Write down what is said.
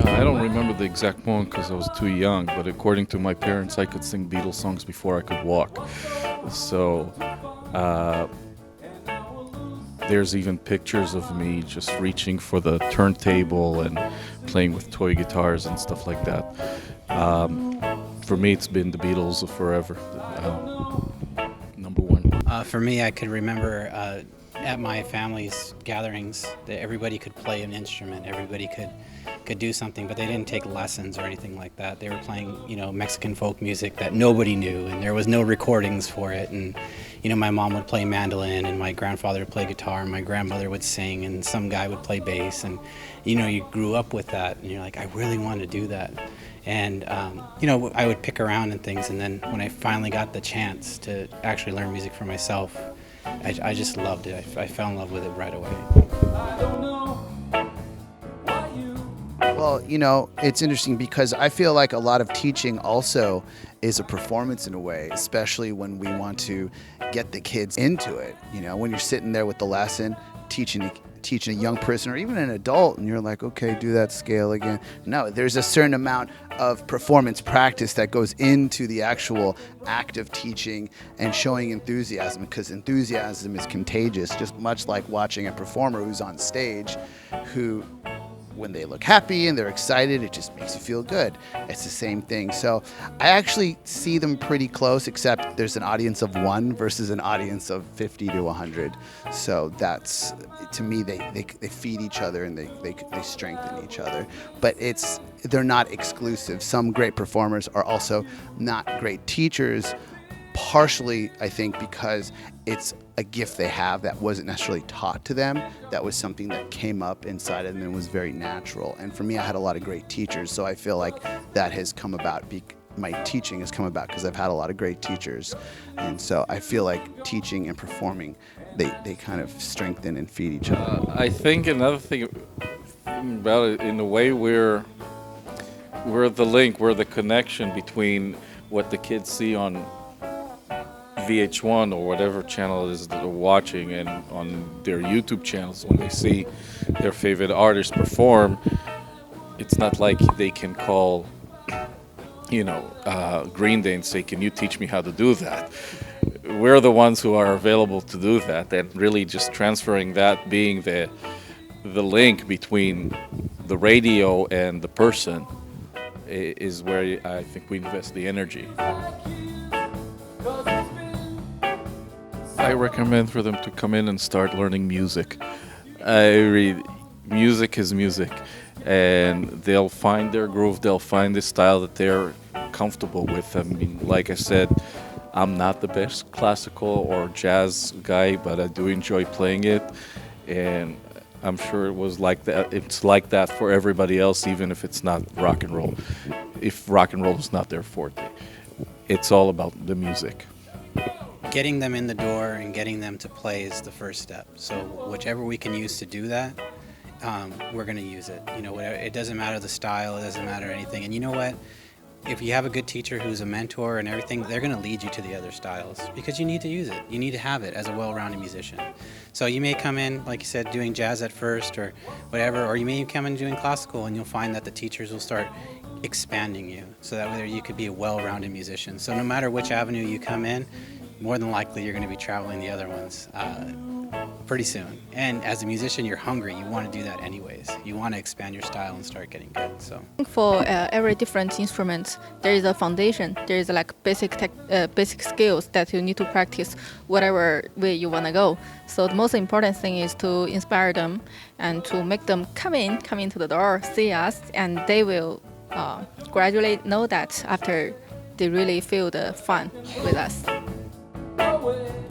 I don't remember the exact moment because I was too young, but according to my parents, I could sing Beatles songs before I could walk. So there's even pictures of me just reaching for the turntable and playing with toy guitars and stuff like that. For me, it's been the Beatles forever, number one. For me, I could remember at my family's gatherings that everybody could play an instrument, everybody could do something, but they didn't take lessons or anything like that. They were playing, Mexican folk music that nobody knew, and there was no recordings for it. And my mom would play mandolin, and my grandfather would play guitar, and my grandmother would sing, and some guy would play bass. And you grew up with that, and you're like, I really want to do that. And I would pick around and things, and then when I finally got the chance to actually learn music for myself, I just loved it. I fell in love with it right away. Well, it's interesting because I feel like a lot of teaching also is a performance in a way, especially when we want to get the kids into it. When you're sitting there with the lesson, teaching a young person or even an adult, and you're like, okay, do that scale again. No, there's a certain amount of performance practice that goes into the actual act of teaching and showing enthusiasm, because enthusiasm is contagious, just much like watching a performer who's on stage who, when they look happy and they're excited, it just makes you feel good. It's the same thing. So I actually see them pretty close, except there's an audience of 1 versus an audience of 50 to 100. So that's, to me, they feed each other and they strengthen each other. But they're not exclusive. Some great performers are also not great teachers, partially, I think, because it's a gift they have that wasn't necessarily taught to them. That was something that came up inside of them and was very natural. And for me, I had a lot of great teachers, so I feel like that has come about. My teaching has come about because I've had a lot of great teachers. And so I feel like teaching and performing, they kind of strengthen and feed each other. I think another thing about it, in a way, we're the link, we're the connection between what the kids see on VH1 or whatever channel it is that they're watching, and on their YouTube channels when they see their favorite artist perform. It's not like they can call Green Day and say, can you teach me how to do that? We're the ones who are available to do that, and really just transferring that, being the link between the radio and the person, is where I think we invest the energy. I recommend for them to come in and start learning music. Music is music, and they'll find their groove, they'll find the style that they're comfortable with. I mean, like I said, I'm not the best classical or jazz guy, but I do enjoy playing it, and I'm sure it was like that. It's like that for everybody else, even if it's not rock and roll. If rock and roll is not their forte, it's all about the music. Getting them in the door and getting them to play is the first step. So whichever we can use to do that, we're going to use it. It doesn't matter the style, it doesn't matter anything. And you know what? If you have a good teacher who's a mentor and everything, they're going to lead you to the other styles, because you need to use it. You need to have it as a well-rounded musician. So you may come in, like you said, doing jazz at first or whatever, or you may come in doing classical, and you'll find that the teachers will start expanding you so that way you could be a well-rounded musician. So no matter which avenue you come in, more than likely you're going to be traveling the other ones pretty soon. And as a musician, you're hungry. You want to do that anyways. You want to expand your style and start getting good. So for every different instrument, there is a foundation. There is like basic skills that you need to practice whatever way you want to go. So the most important thing is to inspire them and to make them come into the door, see us, and they will gradually know that after they really feel the fun with us. Away.